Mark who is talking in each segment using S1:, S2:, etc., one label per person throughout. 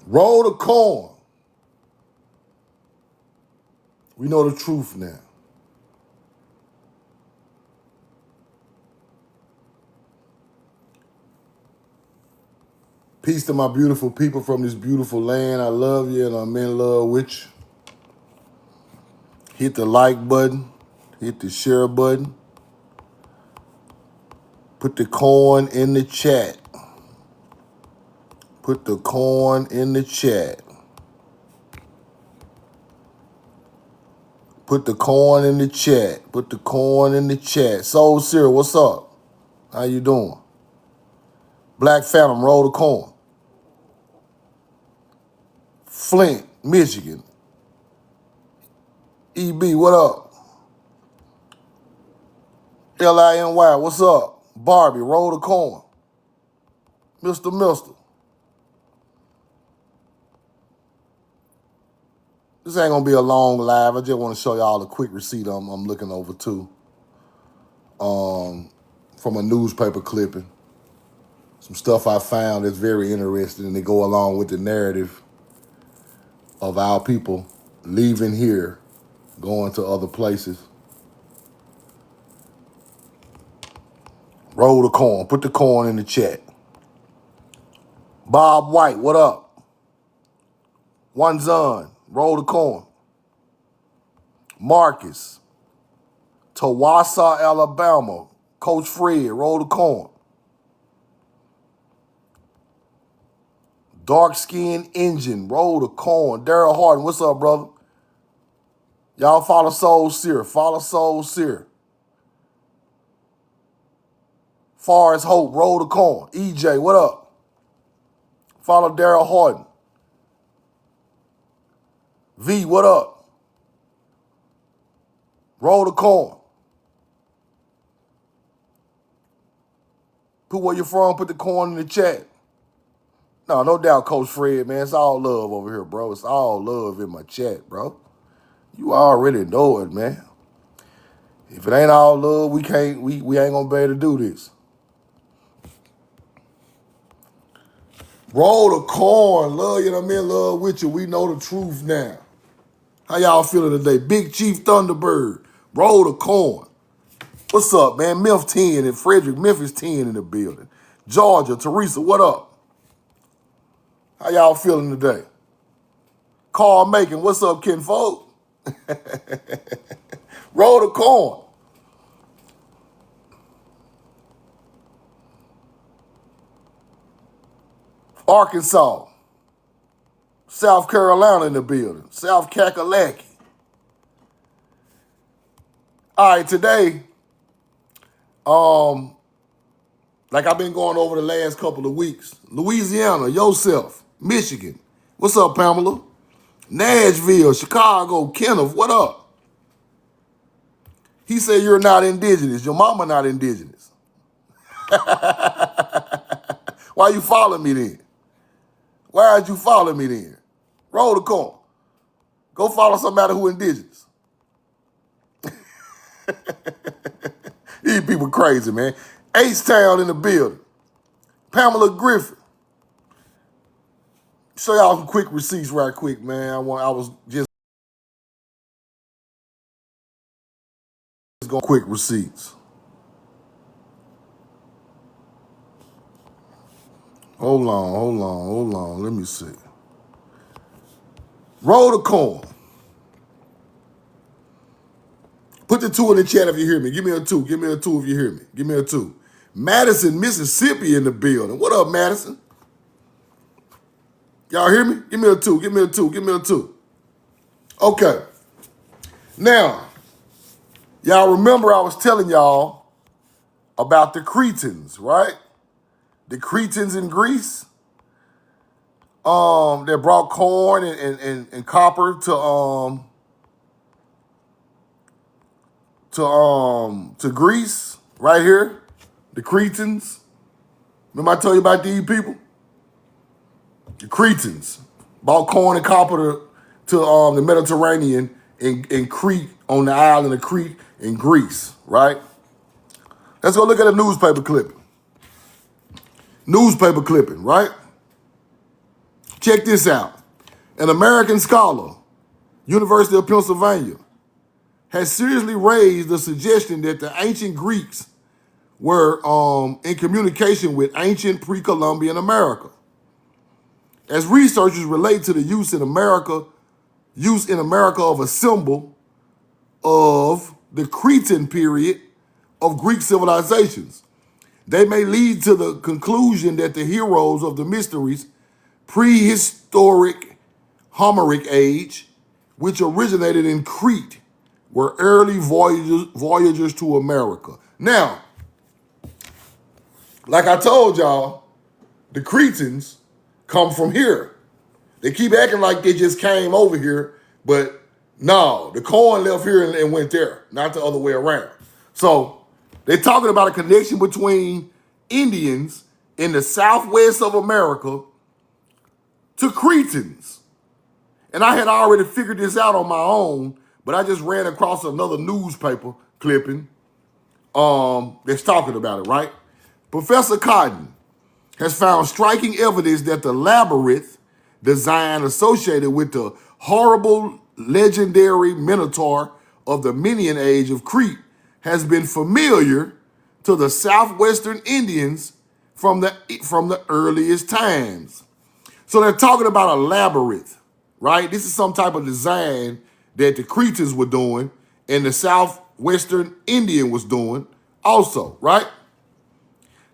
S1: Roll the corn. We know the truth now. Peace to my beautiful people from this beautiful land. I love you and I'm in love with you. Hit the like button. Hit the share button. Put the corn in the chat. Put the corn in the chat. Put the corn in the chat. Put the corn in the chat. Soul Seer, what's up? How you doing? Black Phantom, roll the corn. Flint, Michigan. EB, what up? LINY, what's up? Barbie, roll the corn. Mr. This ain't gonna be a long live. I just want to show y'all a quick receipt I'm looking over too. From a newspaper clipping. Some stuff I found that's very interesting and they go along with the narrative of our people leaving here, going to other places. Roll the corn. Put the corn in the chat. Bob White, what up? One Zun, roll the corn. Marcus, Tawassa, Alabama. Coach Fred, roll the corn. Dark Skin Engine, roll the corn. Daryl Harden, what's up, brother? Y'all follow Soul Seer. Follow Soul Seer. Forrest Hope, roll the corn. EJ, what up? Follow Daryl Harden. V, what up? Roll the corn. Put where you're from, put the corn in the chat. No doubt, Coach Fred, man. It's all love over here, bro. It's all love in my chat, bro. You already know it, man. If it ain't all love, we ain't gonna be able to do this. Roll the corn. Love you, I'm in love with you. We know the truth now. How y'all feeling today? Big Chief Thunderbird. Roll the corn. What's up, man? Milf 10 and Frederick Memphis 10 in the building. Georgia, Teresa, what up? How y'all feeling today? Carl Macon, what's up, kinfolk? Roll the corn. Arkansas. South Carolina in the building. South Kakalaki. All right, today, like I've been going over the last couple of weeks, Louisiana, yourself, Michigan. What's up, Pamela? Nashville, Chicago, Kenneth, what up? He said you're not indigenous. Your mama not indigenous. Why you following me then? Why aren't you following me then? Roll the corn. Go follow somebody who indigenous. These people crazy, man. H-Town in the building. Pamela Griffin. Show y'all some quick receipts right quick, man. I was just going quick receipts. Hold on. Let me see. Roll the corn. Put the 2 in the chat if you hear me. Give me a 2. Give me a 2 if you hear me. Give me a 2. Madison, Mississippi in the building. What up, Madison? Y'all hear me? Give me a 2. Give me a 2. Give me a 2. Okay. Now, y'all remember I was telling y'all about the Cretans, right? The Cretans in Greece. They brought corn and copper to Greece, right here. The Cretans. Remember I told you about these people? The Cretans bought corn and copper to the Mediterranean in Crete, on the island of Crete in Greece, right? Let's go look at a newspaper clipping. Newspaper clipping, right? Check this out. An American scholar, University of Pennsylvania, has seriously raised the suggestion that the ancient Greeks were in communication with ancient pre-Columbian America. As researchers relate to the use in America of a symbol of the Cretan period of Greek civilizations, they may lead to the conclusion that the heroes of the mysteries prehistoric Homeric age, which originated in Crete, were early voyagers to America. Now, like I told y'all, the Cretans come from here. They keep acting like they just came over here, but no, the corn left here and went there, not the other way around. So they're talking about a connection between Indians in the southwest of America to Cretans. And I had already figured this out on my own, but I just ran across another newspaper clipping that's talking about it, right? Professor Cotton has found striking evidence that the labyrinth design associated with the horrible legendary minotaur of the Minoan age of Crete has been familiar to the southwestern Indians from the earliest times. So they're talking about a labyrinth, right? This is some type of design that the Cretans were doing and the southwestern Indian was doing also, right?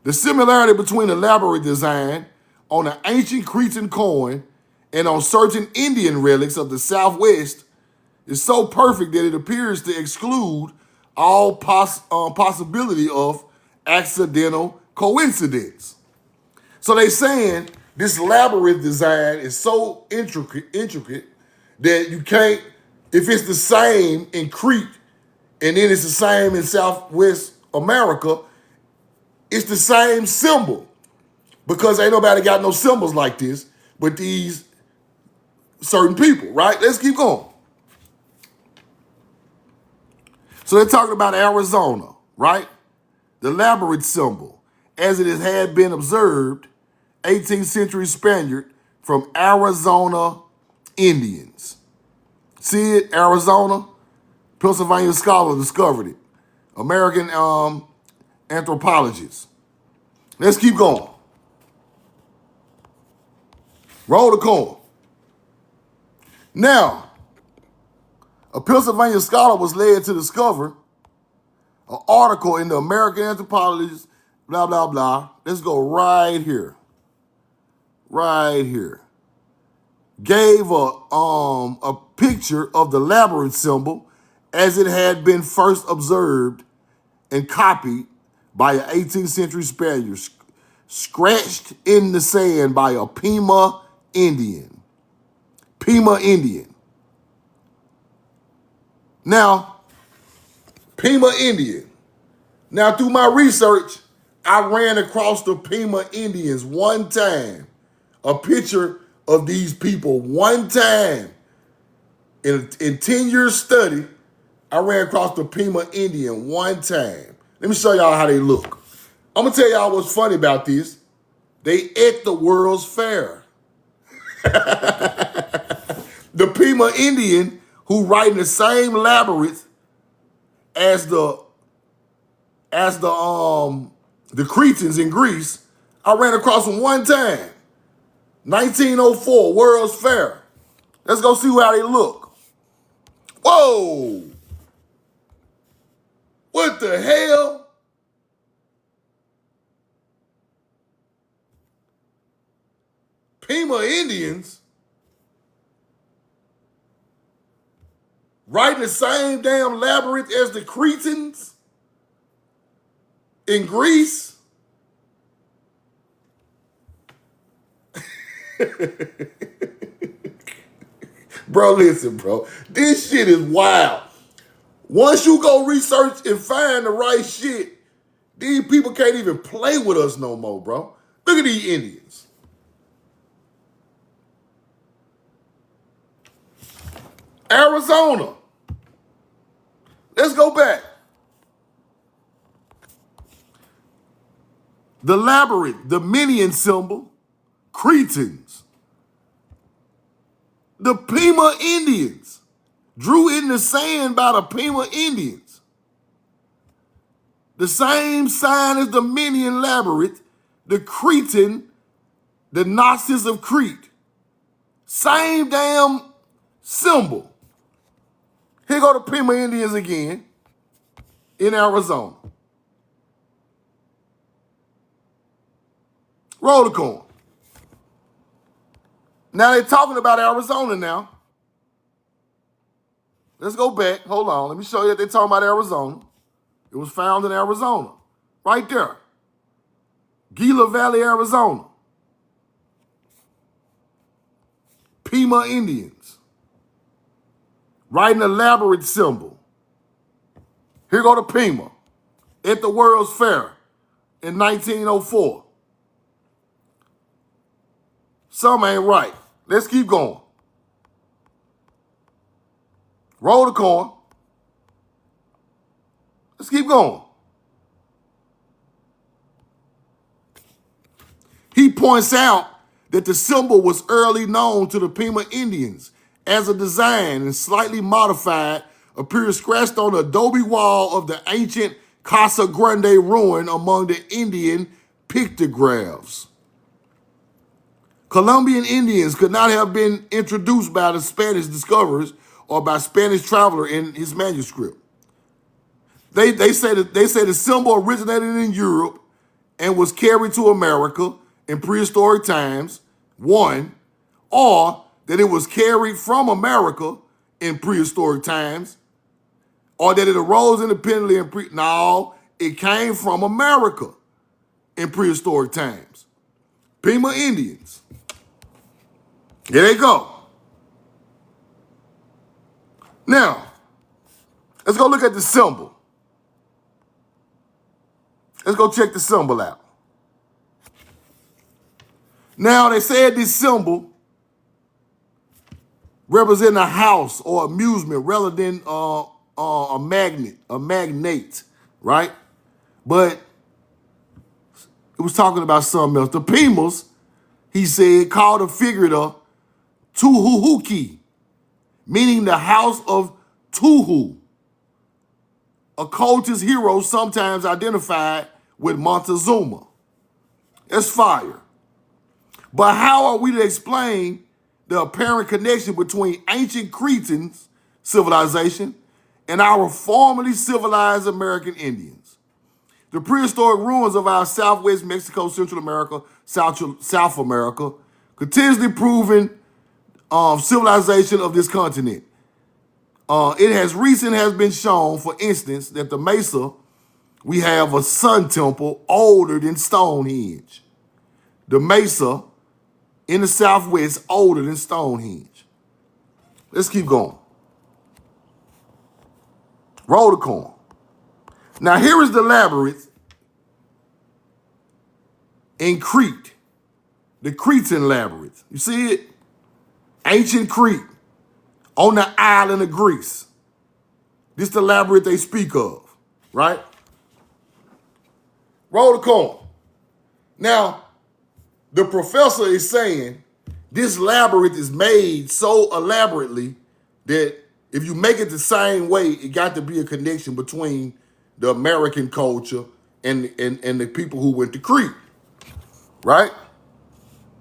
S1: The similarity between the labyrinth design on an ancient Cretan coin and on certain Indian relics of the Southwest is so perfect that it appears to exclude all possibility of accidental coincidence. So they're saying this labyrinth design is so intricate that you can't, if it's the same in Crete and then it's the same in Southwest America, it's the same symbol, because ain't nobody got no symbols like this but these certain people, right? Let's keep going. So they're talking about Arizona, right? The labyrinth symbol, as it had been observed, 18th century Spaniard from Arizona Indians. See it, Arizona? Pennsylvania scholar discovered it. American anthropologists. Let's keep going. Roll the corn. Now, a Pennsylvania scholar was led to discover an article in the American Anthropologist, blah, blah, blah. Let's go right here. Right here. Gave a picture of the labyrinth symbol as it had been first observed and copied by an 18th century Spaniard, scratched in the sand by a Pima Indian. Pima Indian. Now, Pima Indian. Now, through my research, I ran across the Pima Indians one time. A picture of these people one time. In 10 years study, I ran across the Pima Indian one time. Let me show y'all how they look. I'm gonna tell y'all what's funny about this. They at the World's Fair. The Pima Indian who riding the same labyrinth as the Cretans in Greece, I ran across them one time. 1904, World's Fair. Let's go see how they look. Whoa! What the hell? Pima Indians riding the same damn labyrinth as the Cretans in Greece? Bro, listen, bro. This shit is wild. Once you go research and find the right shit, these people can't even play with us no more, bro. Look at these Indians. Arizona. Let's go back. The labyrinth, the Minoan symbol, Cretans. The Pima Indians, drew in the sand by the Pima Indians. The same sign as the Median Labyrinth, the Cretan, the Gnosis of Crete. Same damn symbol. Here go the Pima Indians again in Arizona. Roll the coin. Now they're talking about Arizona now. Let's go back. Hold on. Let me show you that they're talking about Arizona. It was found in Arizona. Right there. Gila Valley, Arizona. Pima Indians. Writing a labyrinth symbol. Here go the Pima at the World's Fair in 1904. Some ain't right. Let's keep going. Roll the coin. Let's keep going. He points out that the symbol was early known to the Pima Indians as a design and slightly modified, appears scratched on the adobe wall of the ancient Casa Grande ruin among the Indian pictographs. Colombian Indians could not have been introduced by the Spanish discoverers or by Spanish traveler in his manuscript. They say the symbol originated in Europe and was carried to America in prehistoric times, one, or that it was carried from America in prehistoric times, or that it arose independently no, it came from America in prehistoric times. Pima Indians. Here they go. Now, let's go look at the symbol. Let's go check the symbol out. Now, they said this symbol represents a house or amusement rather than a magnate, right? But it was talking about something else. The Pimas, he said, called a figure the Tuhuhuki, meaning the house of Tuhu, a cultist hero sometimes identified with Montezuma. That's fire. But how are we to explain the apparent connection between ancient Cretan civilization and our formerly civilized American Indians? The prehistoric ruins of our Southwest Mexico, Central America, South America, continuously proven civilization of this continent. It has been shown, for instance, that the Mesa, we have a sun temple older than Stonehenge. The Mesa in the Southwest older than Stonehenge. Let's keep going. Roll the coin. Now here is the labyrinth in Crete, the Cretan labyrinth. You see it? Ancient Crete on the island of Greece. This is the labyrinth they speak of, right? Roll the coin. Now, the professor is saying this labyrinth is made so elaborately that if you make it the same way, it got to be a connection between the American culture and the people who went to Crete, right?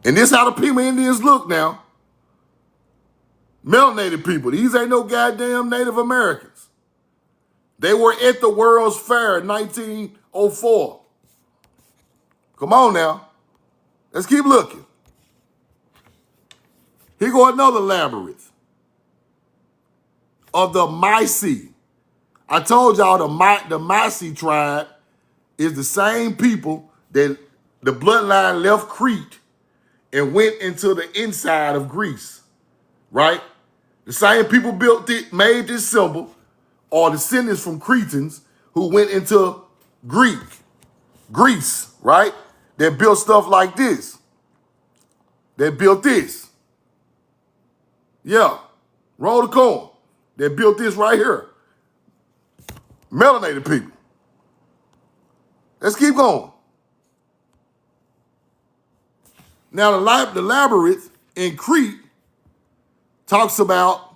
S1: And this is how the Pima Indians look now. Melanated people. These ain't no goddamn Native Americans. They were at the World's Fair in 1904. Come on now. Let's keep looking. Here go another labyrinth of the Mysi. I told y'all the Mysi tribe is the same people that the bloodline left Crete and went into the inside of Greece, right? The same people made this symbol, or descendants from Cretans who went into Greece, right? They built stuff like this. They built this. Yeah, roll the coin. They built this right here. Melanated people. Let's keep going. Now the labyrinth in Crete talks about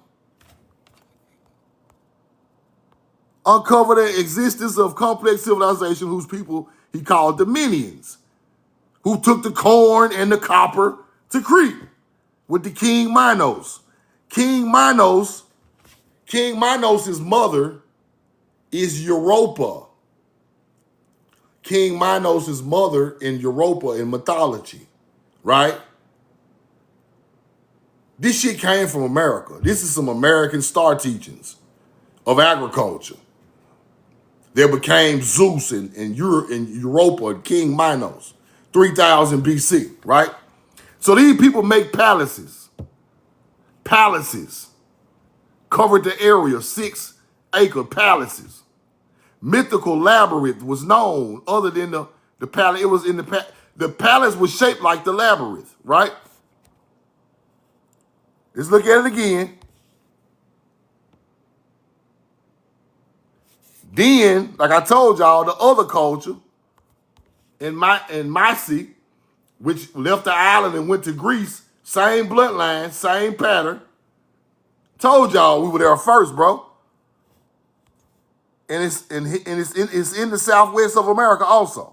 S1: uncover the existence of complex civilization whose people he called Dominions, who took the corn and the copper to Crete with the King Minos. King Minos' mother is Europa. King Minos' mother in Europa in mythology, right? This shit came from America. This is some American star teachings of agriculture. There became Zeus in Europa, King Minos, 3000 BC, right? So these people make palaces. Palaces covered the area, 6-acre palaces. Mythical labyrinth was known other than the palace. It was in the palace was shaped like the labyrinth, right? Let's look at it again. Then, like I told y'all, the other culture in Mysi, which left the island and went to Greece, same bloodline, same pattern. Told y'all we were there first, bro. And it's in the southwest of America also.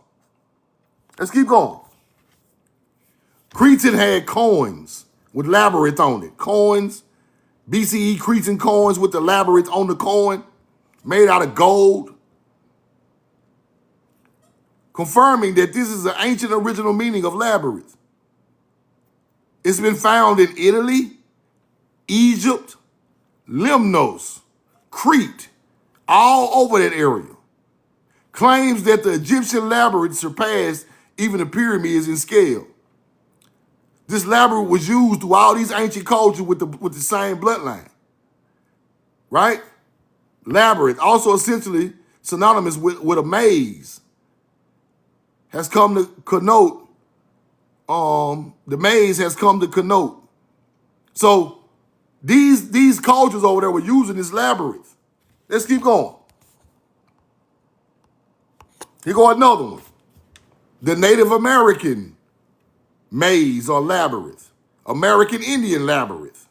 S1: Let's keep going. Cretan had coins with labyrinth on it. Coins, BCE Cretan coins with the labyrinth on the coin, made out of gold. Confirming that this is the ancient original meaning of labyrinth. It's been found in Italy, Egypt, Lemnos, Crete, all over that area. Claims that the Egyptian labyrinth surpassed even the pyramids in scale. This labyrinth was used through all these ancient cultures with the same bloodline, right? Labyrinth, also essentially synonymous with a maze, has come to connote, the maze has come to connote. So these cultures over there were using this labyrinth. Let's keep going. Here go another one. The Native American maze or labyrinth. American Indian labyrinth.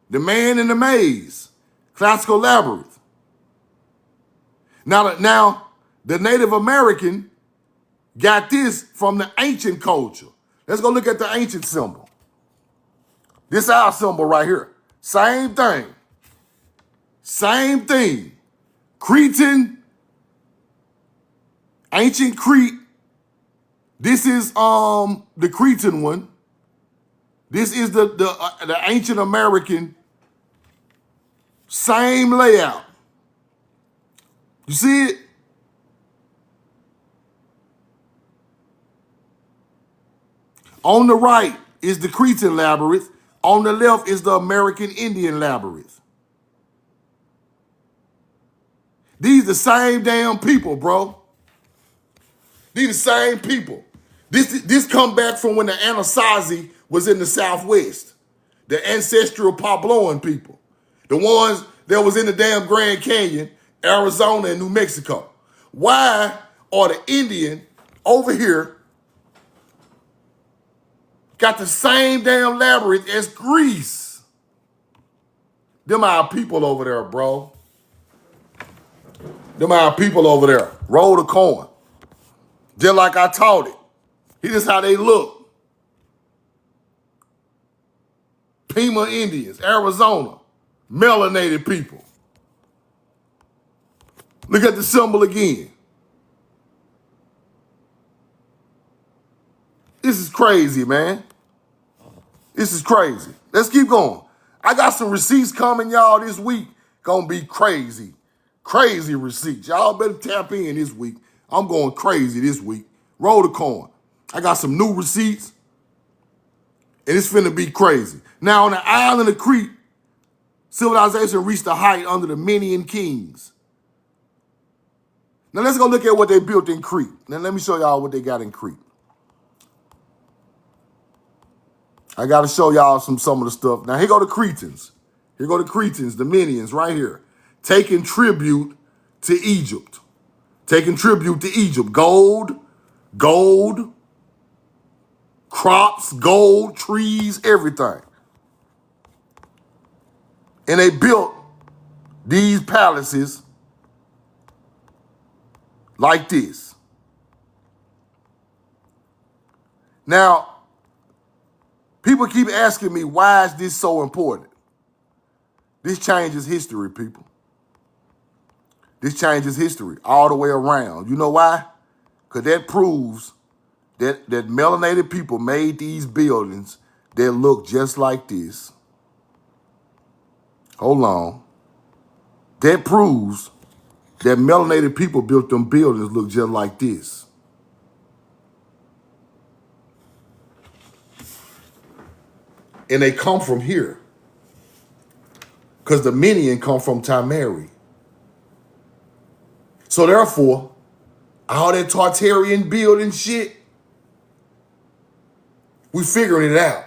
S1: The man in the maze. Classical labyrinth. Now, the Native American got this from the ancient culture. Let's go look at the ancient symbol. This is our symbol right here. Same thing. Same thing. Cretan, ancient Crete. This is the Cretan one. This is the ancient American. Same layout. You see it? On the right is the Cretan labyrinth. On the left is the American Indian labyrinth. These the same damn people, bro. These the same people. This come back from when the Anasazi was in the Southwest. The ancestral Pabloan people. The ones that was in the damn Grand Canyon, Arizona and New Mexico. Why are the Indian over here got the same damn labyrinth as Greece? Them our people over there, bro. Them our people over there. Roll the coin. Just like I taught it. Here's how they look. Pima Indians, Arizona, melanated people. Look at the symbol again. This is crazy, man. This is crazy. Let's keep going. I got some receipts coming, y'all, this week. Gonna be crazy. Crazy receipts. Y'all better tap in this week. I'm going crazy this week. Roll the coin. I got some new receipts, and it's finna be crazy. Now, on the island of Crete, civilization reached a height under the Menian kings. Now, let's go look at what they built in Crete. Now, let me show y'all what they got in Crete. I got to show y'all some of the stuff. Now, here go the Cretans. Here go the Cretans, the Menians, right here. Taking tribute to Egypt. Taking tribute to Egypt. Gold, crops, gold, trees, everything. And they built these palaces like this. Now, people keep asking me, why is this so important? This changes history, people. This changes history all the way around. You know why? Because that proves that melanated people made these buildings that look just like this. Hold on. That proves that melanated people built them buildings look just like this. And they come from here. Because the Minion come from Timeri. So therefore, all that Tartarian building shit, we figuring it out.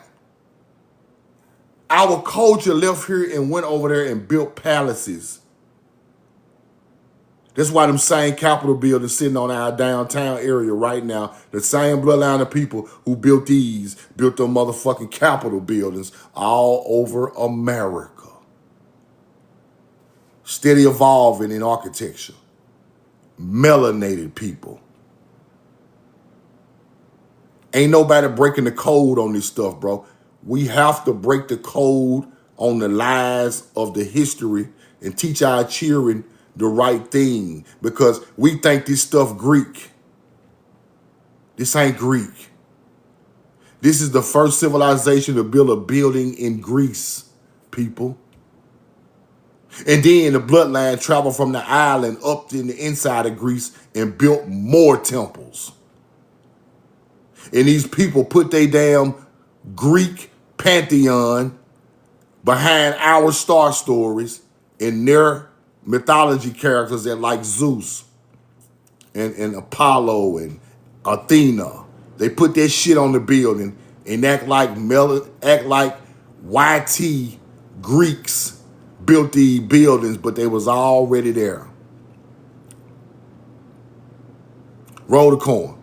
S1: Our culture left here and went over there and built palaces. That's why them same Capitol buildings sitting on our downtown area right now, the same bloodline of people who built these, built them motherfucking Capitol buildings all over America. Steady evolving in architecture. Melanated people. Ain't nobody breaking the code on this stuff, bro. We have to break the code on the lies of the history and teach our children the right thing, because we think this stuff Greek. This ain't Greek. This is the first civilization to build a building in Greece, people. And then the bloodline traveled from the island up in the inside of Greece and built more temples. And these people put their damn Greek pantheon behind our star stories and their mythology characters that like Zeus and Apollo and Athena. They put that shit on the building and act like YT Greeks built these buildings, but they was already there. Roll the coin.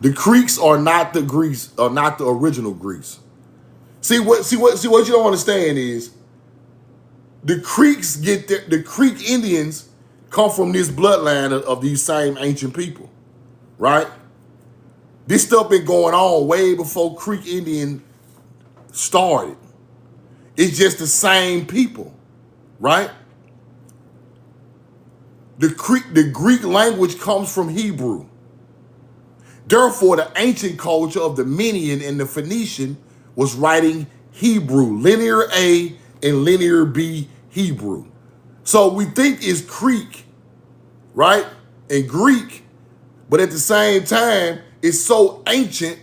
S1: The Greeks are not the Greece, are not the original Greece. See what you don't understand is the Creeks the Creek Indians come from this bloodline of these same ancient people, right? This stuff been going on way before Creek Indian started. It's just the same people, right? The Greek language comes from Hebrew. Therefore, the ancient culture of the Minian and the Phoenician was writing Hebrew, linear A and linear B Hebrew. So we think it's Creek, right? And Greek, but at the same time, it's so ancient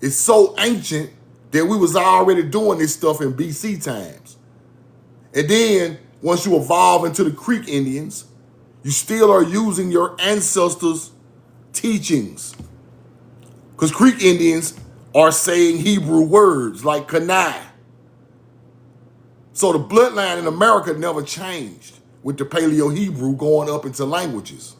S1: that we was already doing this stuff in BC times. And then once you evolve into the Creek Indians, you still are using your ancestors' teachings. Because Creek Indians are saying Hebrew words like Kanai. So the bloodline in America never changed with the Paleo-Hebrew going up into languages.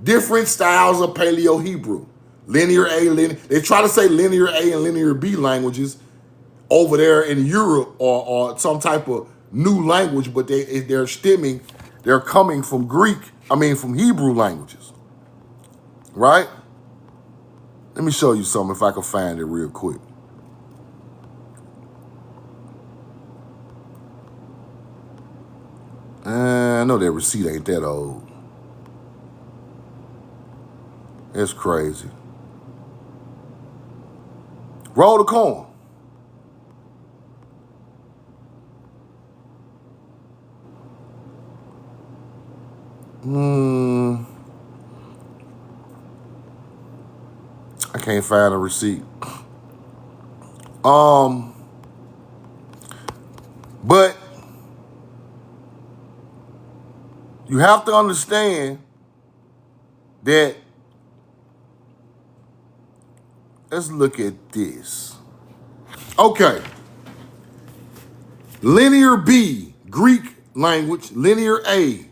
S1: Different styles of Paleo-Hebrew. Linear A, they try to say linear A and linear B languages over there in Europe or some type of new language, but they're coming from from Hebrew languages, right? Let me show you something if I can find it real quick. I know that receipt ain't that old. That's crazy. Roll the coin. I can't find a receipt. But you have to understand that, let's look at this. Okay. Linear B, Greek language, linear A.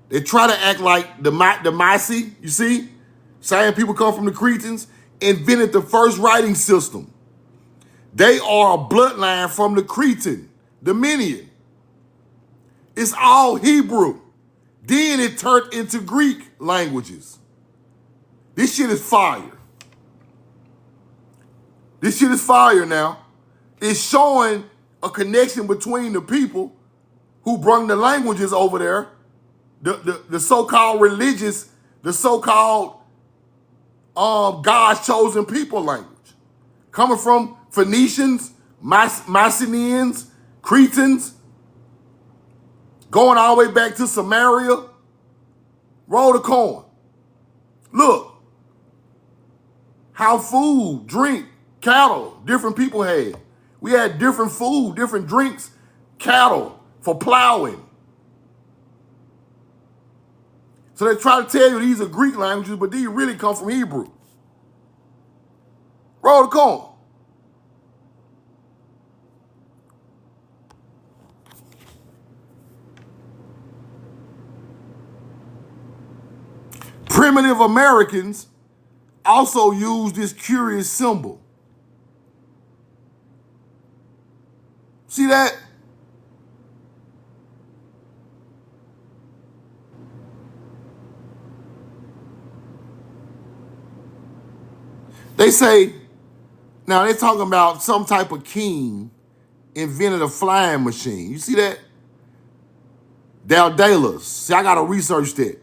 S1: They try to act like the Mysi, you see? Same people come from the Cretans. invented the first writing system. They are a bloodline from the Cretan, the Minian. It's all Hebrew. Then it turned into Greek languages. This shit is fire. This shit is fire now. It's showing a connection between the people who brought the languages over there, the so-called religious, the so-called God's chosen people language. Coming from Phoenicians, Mycenaeans, Cretans, going all the way back to Samaria. Roll the coin. Look how food, drink, cattle, different people had. We had different food, different drinks, cattle for plowing. So they try to tell you these are Greek languages, but these really come from Hebrew. Roll the coin. Primitive Americans also use this curious symbol. See that? They say, now they're talking about some type of king invented a flying machine. You see that? Daedalus. See, I got to research that.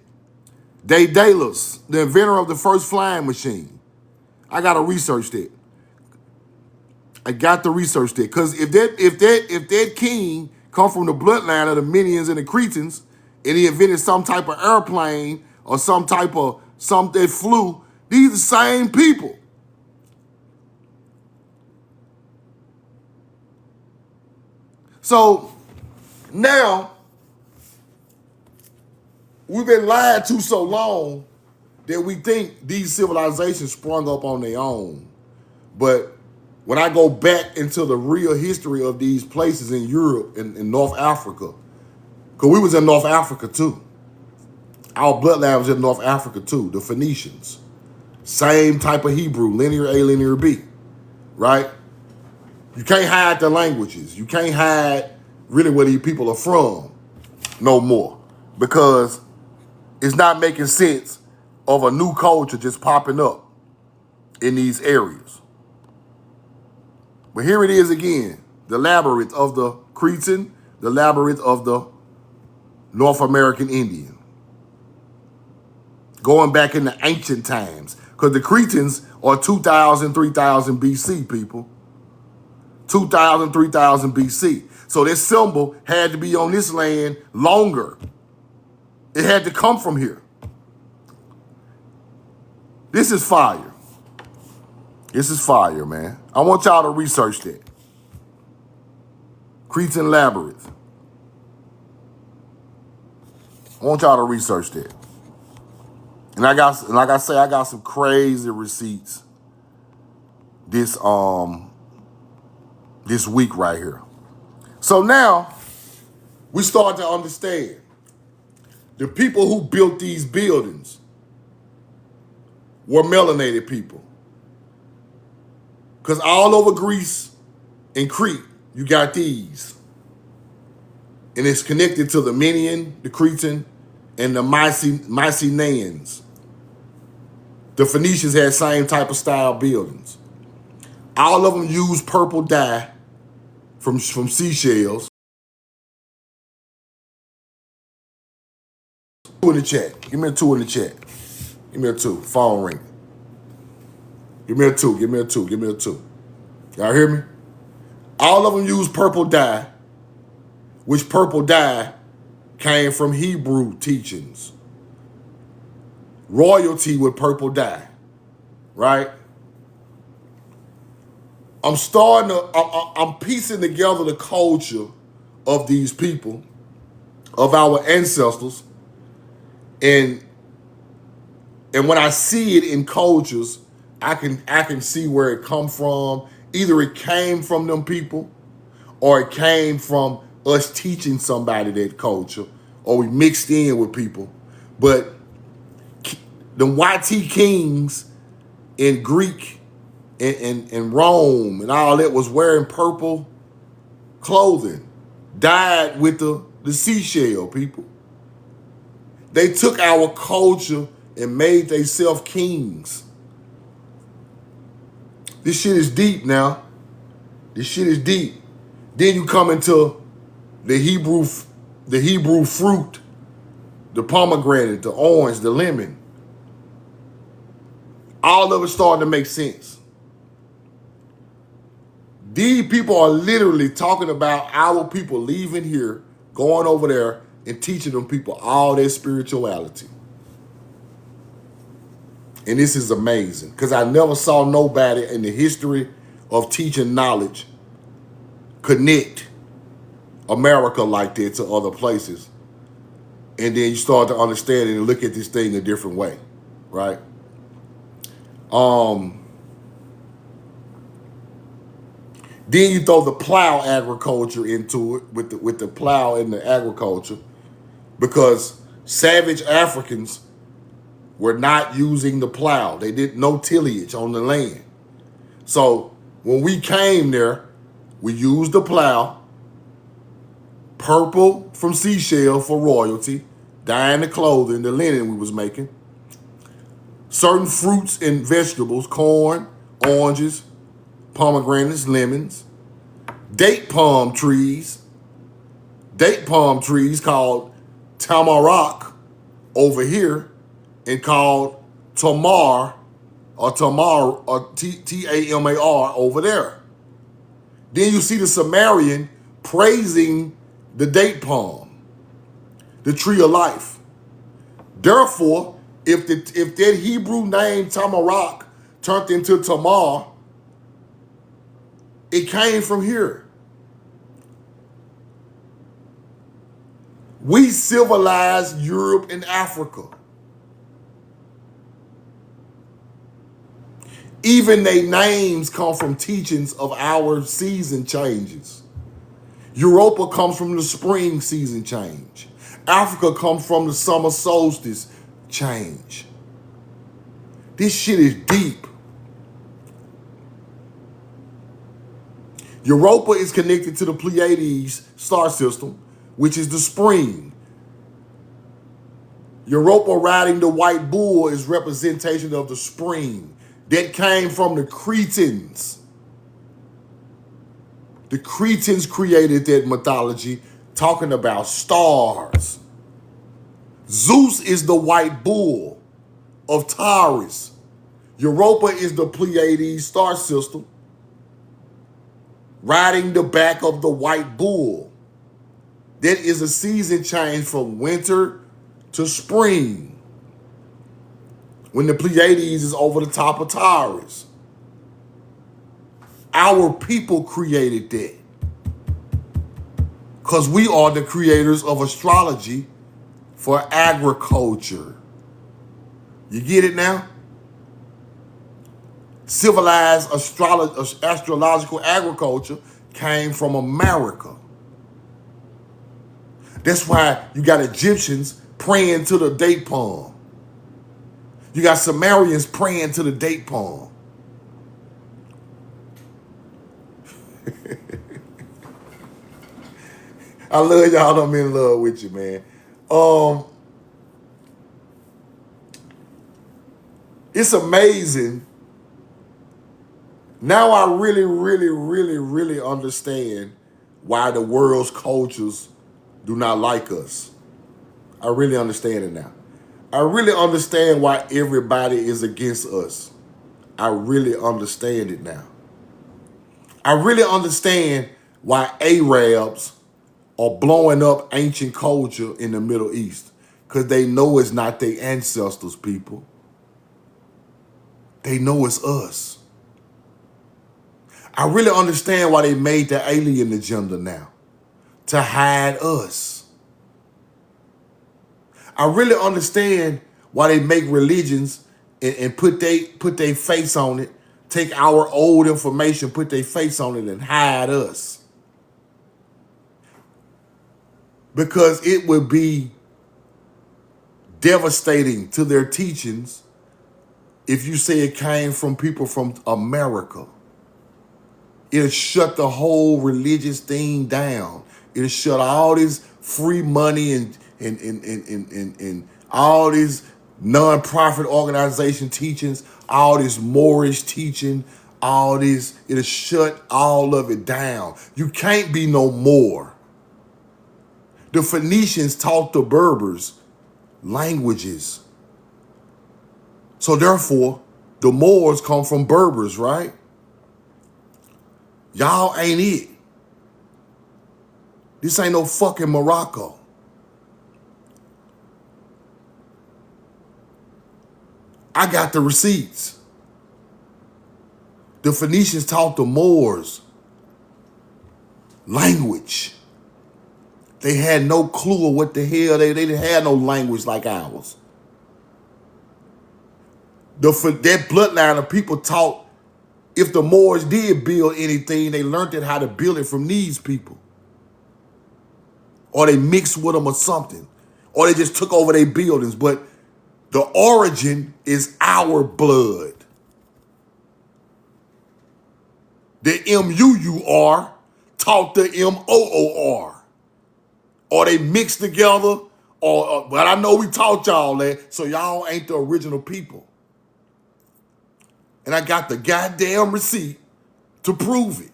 S1: Daedalus, the inventor of the first flying machine. I got to research that. I got to research that. Because if that king come from the bloodline of the Minians and the Cretans, and he invented some type of airplane or some type of something that flew, these are the same people. So now we've been lied to so long that we think these civilizations sprung up on their own. But when I go back into the real history of these places in Europe and in North Africa, because we was in North Africa too. Our bloodline was in North Africa too, the Phoenicians. Same type of Hebrew, linear A, linear B, right? You can't hide the languages. You can't hide really where these people are from no more, because it's not making sense of a new culture just popping up in these areas. But here it is again, the labyrinth of the Cretan, the labyrinth of the North American Indian. Going back in the ancient times, because the Cretans are 2,000, 3,000 BC people. 2,000, 3,000 BC. So this symbol had to be on this land longer. It had to come from here. This is fire. This is fire, man. I want y'all to research that. Cretan Labyrinth. I want y'all to research that. And like I say, I got some crazy receipts this week right here. So now we start to understand the people who built these buildings were melanated people. Because all over Greece and Crete, you got these. And it's connected to the Minian, the Cretan, and the Mycenaeans. The Phoenicians had same type of style buildings. All of them used purple dye from seashells. Two in the chat. Give me a 2 in the chat. Give me a 2. Phone ring. Give me a 2. Give me a 2. Give me a 2. Y'all hear me? All of them use purple dye, which purple dye came from Hebrew teachings. Royalty with purple dye, right? I'm piecing together the culture of these people, of our ancestors, and when I see it in cultures, I can see where it come from. Either it came from them people, or it came from us teaching somebody that culture, or we mixed in with people. But the YT Kings in Greek and Rome and all that was wearing purple clothing, died with the seashell, people. They took our culture and made themselves kings. This shit is deep now. This shit is deep. Then you come into the Hebrew fruit, the pomegranate, the orange, the lemon. All of it starting to make sense. These people are literally talking about our people leaving here, going over there, and teaching them people all their spirituality. And this is amazing, because I never saw nobody in the history of teaching knowledge connect America like that to other places. And then you start to understand it and look at this thing a different way, right? Then you throw the plow agriculture into it with the plow and the agriculture, because savage Africans were not using the plow. They did no tillage on the land. So when we came there, we used the plow, purple from seashell for royalty, dyeing the clothing, the linen we was making, certain fruits and vegetables, corn, oranges, pomegranates, lemons, date palm trees called tamarack over here, and called tamar or Tamar over there. Then you see the Sumerian praising the date palm, the tree of life. Therefore, if that Hebrew name tamarack turned into Tamar, it came from here. We civilized Europe and Africa. Even their names come from teachings of our season changes. Europa comes from the spring season change. Africa comes from the summer solstice change. This shit is deep. Europa is connected to the Pleiades star system, which is the spring. Europa riding the white bull is representation of the spring. That came from the Cretans. The Cretans created that mythology, talking about stars. Zeus is the white bull of Taurus. Europa is the Pleiades star system, riding the back of the white bull. That is a season change from winter to spring, when the Pleiades is over the top of Taurus. Our people created that, because we are the creators of astrology for agriculture. You get it now? Civilized astrological agriculture came from America. That's why you got Egyptians praying to the date palm. You got Sumerians praying to the date palm. I love y'all. I'm in love with you, man. It's amazing. Now I really understand why the world's cultures do not like us. I really understand it now. I really understand why everybody is against us. I really understand it now. I really understand why Arabs are blowing up ancient culture in the Middle East, because they know it's not their ancestors, people. They know it's us. I really understand why they made the alien agenda now, to hide us. I really understand why they make religions and put their face on it, take our old information, put their face on it, and hide us. Because it would be devastating to their teachings if you say it came from people from America. It'll shut the whole religious thing down. It'll shut all this free money and all these non-profit organization teachings, all this Moorish teaching, all this, it'll shut all of it down. You can't be no Moor. The Phoenicians taught the Berbers languages. So therefore, the Moors come from Berbers, right? Y'all ain't it. This ain't no fucking Morocco. I got the receipts. The Phoenicians taught the Moors language. They had no clue of what the hell, they didn't have no language like ours. That bloodline of people taught, if the Moors did build anything, they learned how to build it from these people. Or they mixed with them or something. Or they just took over their buildings. But the origin is our blood. The M-U-U-R taught the M-O-O-R. Or they mixed together. But I know we taught y'all that, so y'all ain't the original people. And I got the goddamn receipt to prove it.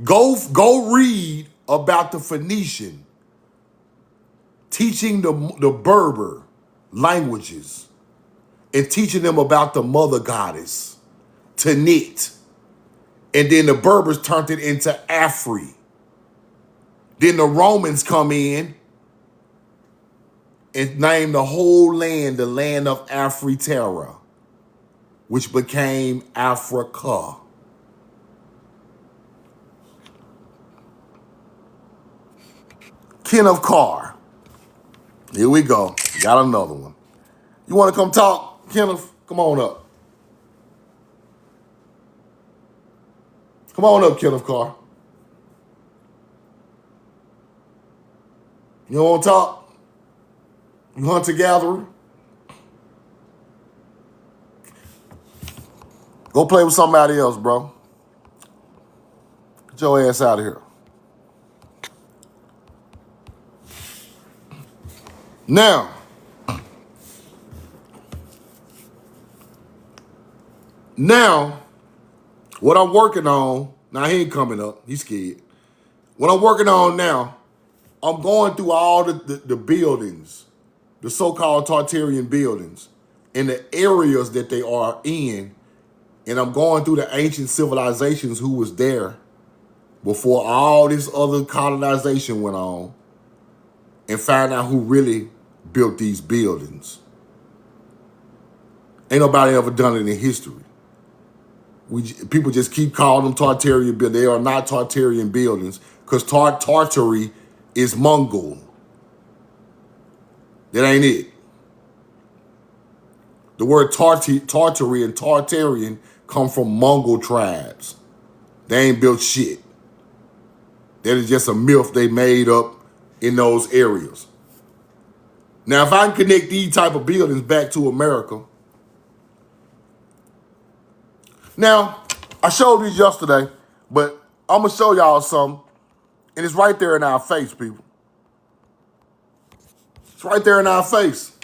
S1: Go read about the Phoenician teaching the Berber languages and teaching them about the mother goddess, Tanit. And then the Berbers turned it into Afri. Then the Romans come in and name the whole land the land of Afri-Terra, which became Africa. Kenneth Carr. Here we go. Got another one. You want to come talk, Kenneth? Come on up. Come on up, Kenneth Carr. You don't want to talk? You hunter-gatherer? Go play with somebody else, bro. Get your ass out of here. Now, what I'm working on, now he ain't coming up, he's scared. What I'm working on now, I'm going through all the buildings, the so-called Tartarian buildings, and the areas that they are in, and I'm going through the ancient civilizations who was there before all this other colonization went on, and find out who really built these buildings. Ain't nobody ever done it in history. People just keep calling them Tartarian buildings. They are not Tartarian buildings because Tartary is Mongol. That ain't it. The word Tartary and Tartarian come from Mongol tribes. They ain't built shit. That is just a myth they made up in those areas. Now, if I can connect these type of buildings back to America. Now, I showed these yesterday, but I'm going to show y'all something, and it's right there in our face, people. It's right there in our face.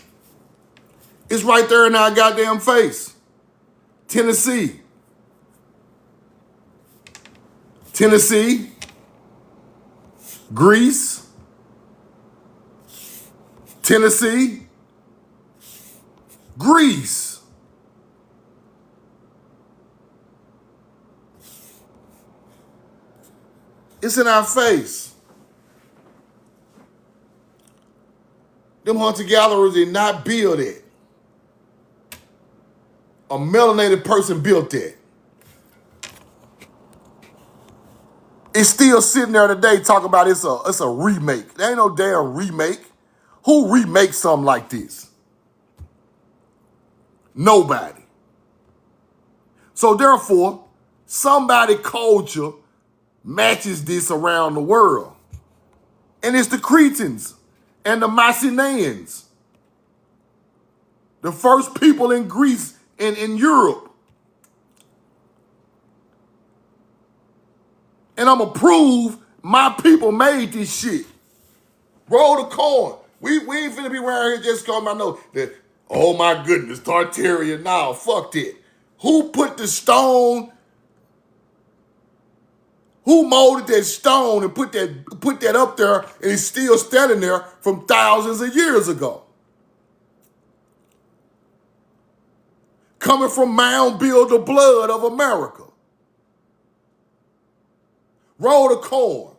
S1: It's right there in our goddamn face. Tennessee. Tennessee. Greece. Tennessee. Greece. It's in our face. Them hunter-gatherers did not build it. A melanated person built it. It's still sitting there today talking about it's a remake. There ain't no damn remake. Who remakes something like this? Nobody. So therefore, somebody culture matches this around the world. And it's the Cretans and the Mycenaeans, the first people in Greece and in Europe. And I'm going to prove my people made this shit. Roll the coin. We ain't finna be around here just calling my nose that, oh my goodness, Tartarian. Nah, fuck that. Who put the stone, who molded that stone and put that up there and it's still standing there from thousands of years ago? Coming from Mound Builder blood of America. Roll the coin.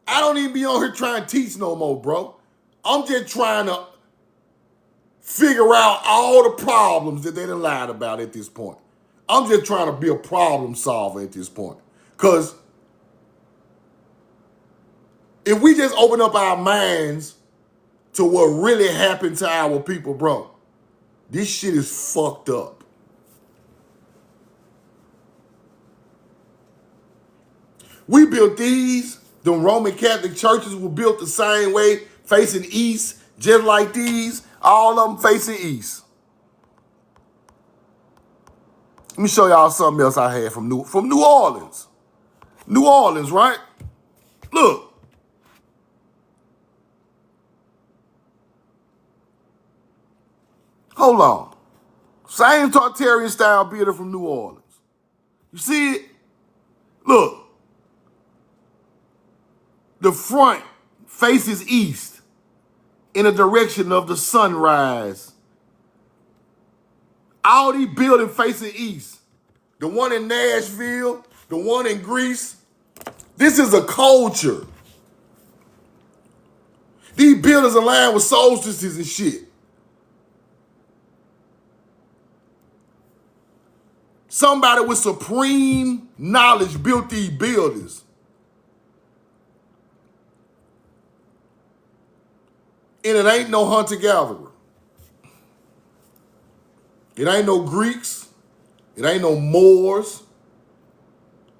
S1: I don't even be on here trying to teach no more, bro. I'm just trying to figure out all the problems that they done lied about at this point. I'm just trying to be a problem solver at this point. Because if we just open up our minds to what really happened to our people, bro, this shit is fucked up. We built these. The Roman Catholic churches were built the same way, facing east, just like these. All of them facing east. Let me show y'all something else I had from New Orleans. New Orleans, right? Look. Hold on. Same Tartarian style builder from New Orleans. You see it? Look. The front faces east in the direction of the sunrise. All these buildings facing east. The one in Nashville, the one in Greece. This is a culture. These buildings align with solstices and shit. Somebody with supreme knowledge built these buildings. And it ain't no hunter-gatherer. It ain't no Greeks. It ain't no Moors.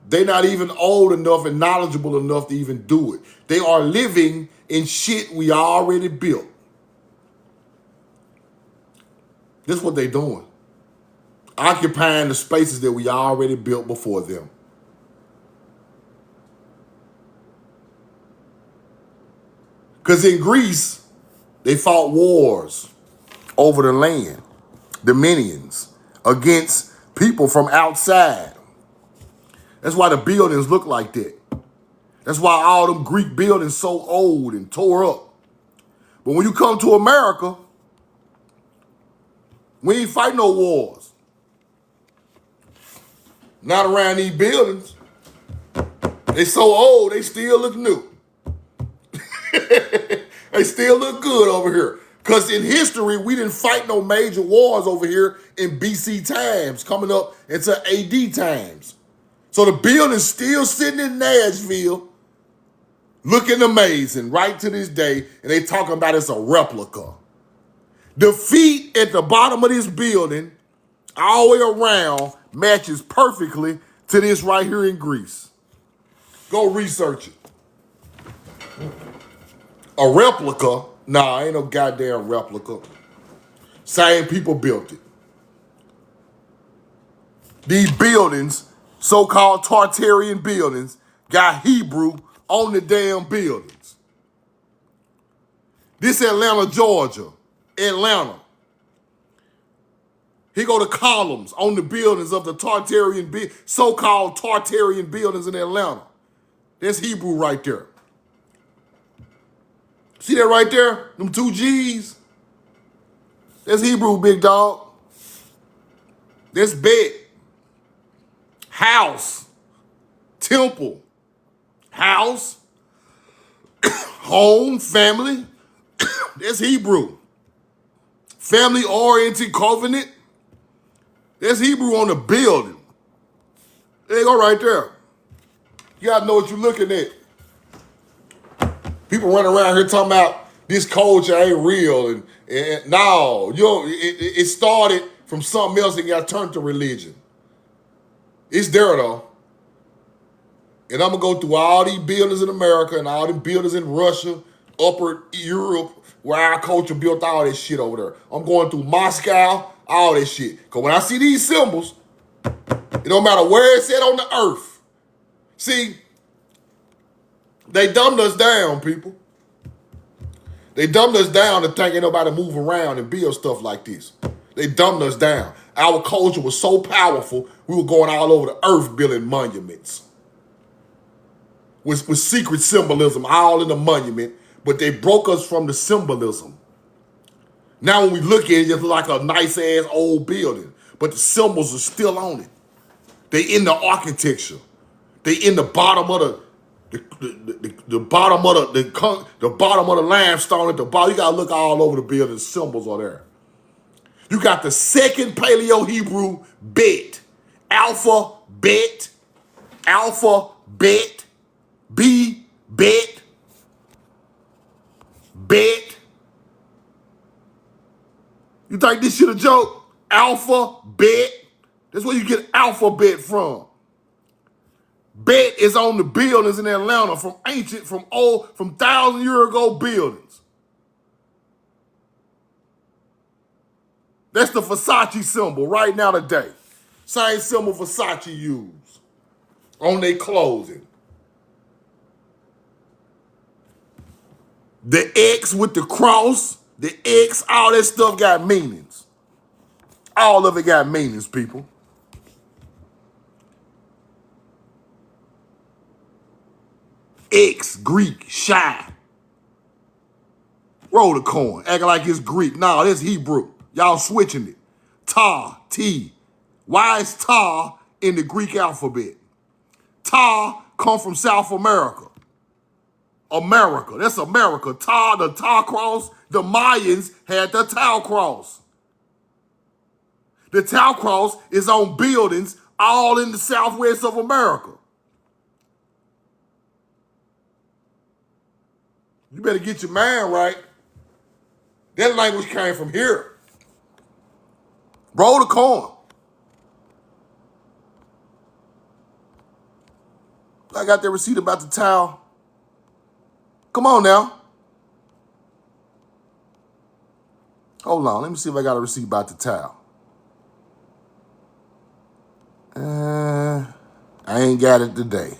S1: They're not even old enough and knowledgeable enough to even do it. They are living in shit we already built. This is what they're doing. Occupying the spaces that we already built before them. Because in Greece, they fought wars over the land, dominions, against people from outside. That's why the buildings look like that. That's why all them Greek buildings so old and tore up. But when you come to America, we ain't fight no wars. Not around these buildings. They so old, they still look new. They still look good over here. Because in history, we didn't fight no major wars over here in BC times, coming up into AD times. So the building's still sitting in Nashville, looking amazing right to this day, and they talking about it's a replica. The feet at the bottom of this building, all the way around, matches perfectly to this right here in Greece. Go research it. A replica? Nah, ain't no goddamn replica. Same people built it. These buildings, so-called Tartarian buildings, got Hebrew on the damn buildings. This Atlanta, Georgia. Atlanta. Here go the columns on the buildings of the Tartarian, so-called Tartarian buildings in Atlanta. There's Hebrew right there. See that right there? Them two G's? That's Hebrew, big dog. That's bed. House. Temple. House. Home. Family. That's Hebrew. Family-oriented covenant. That's Hebrew on the building. There you go right there. You gotta know what you're looking at. People running around here talking about this culture ain't real. And no, it started from something else and got turned to religion. It's there though. And I'm going to go through all these buildings in America and all the buildings in Russia, Upper Europe, where our culture built all this shit over there. I'm going through Moscow, all this shit. Because when I see these symbols, it don't matter where it's at on the earth. See, they dumbed us down, people. They dumbed us down to think ain't nobody move around and build stuff like this. They dumbed us down. Our culture was so powerful, we were going all over the earth building monuments. With secret symbolism all in the monument, but they broke us from the symbolism. Now when we look at it, it's just like a nice-ass old building, but the symbols are still on it. They in the architecture. They in the bottom of the bottom of the bottom of the limestone at the bottom. You gotta look all over the building. The symbols are there. You got the second Paleo-Hebrew bet, alpha bet, B, bet. You think this shit a joke? Alphabet. That's where you get alphabet from. Bet is on the buildings in Atlanta from 1,000-year ago buildings. That's the Versace symbol right now today. Same symbol Versace use on their clothing. The X with the cross, the X, all that stuff got meanings. All of it got meanings, people. X, Greek, shy. Roll the coin, acting like it's Greek. Nah, that's Hebrew. Y'all switching it. Ta, T. Why is Ta in the Greek alphabet? Ta come from South America. America, that's America. Ta, the Ta cross, the Mayans had the Tau cross. The Tau cross is on buildings all in the southwest of America. You better get your mind right. That language came from here. Roll the coin. I got that receipt about the towel. Come on now. Hold on, let me see if I got a receipt about the towel. I ain't got it today.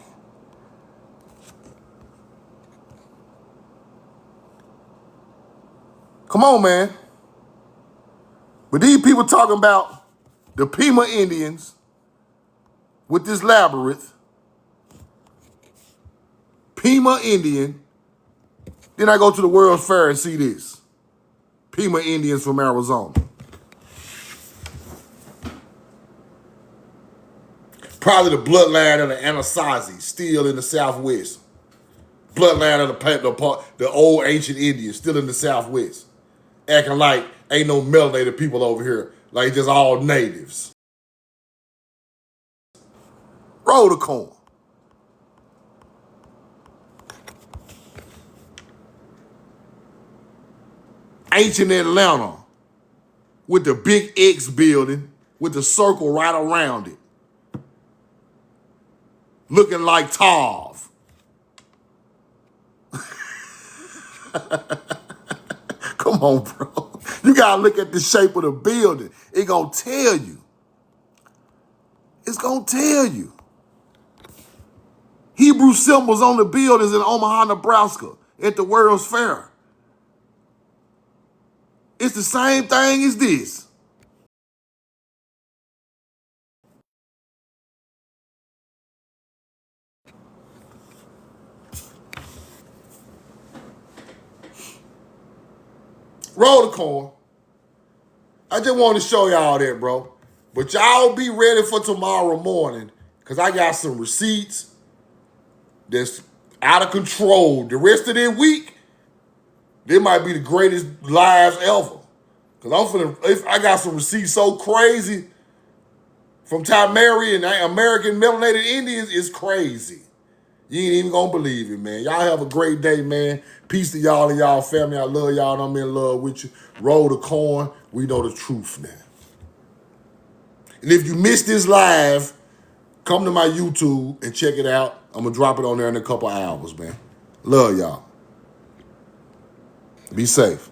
S1: Come on, man. But these people talking about the Pima Indians with this labyrinth. Pima Indian. Then I go to the World's Fair and see this. Pima Indians from Arizona. Probably the bloodline of the Anasazi, still in the Southwest. Bloodline of the old ancient Indians, still in the Southwest. Acting like ain't no melanated people over here, like just all natives. Roll the coin. Ancient Atlanta with the big X building with the circle right around it. Looking like Tav. Come on, bro. You gotta look at the shape of the building. It gonna tell you. It's gonna tell you. Hebrew symbols on the buildings in Omaha, Nebraska at the World's Fair. It's the same thing as this. Roll the coin. I just want to show y'all that, bro. But y'all be ready for tomorrow morning because I got some receipts that's out of control. The rest of that week, they might be the greatest lives ever. Because I got some receipts so crazy from Tamari and American melanated Indians, it's crazy. You ain't even gonna believe it, man. Y'all have a great day, man. Peace to y'all and y'all family. I love y'all and I'm in love with you. Roll the coin. We know the truth now. And if you missed this live, come to my YouTube and check it out. I'm going to drop it on there in a couple hours, man. Love y'all. Be safe.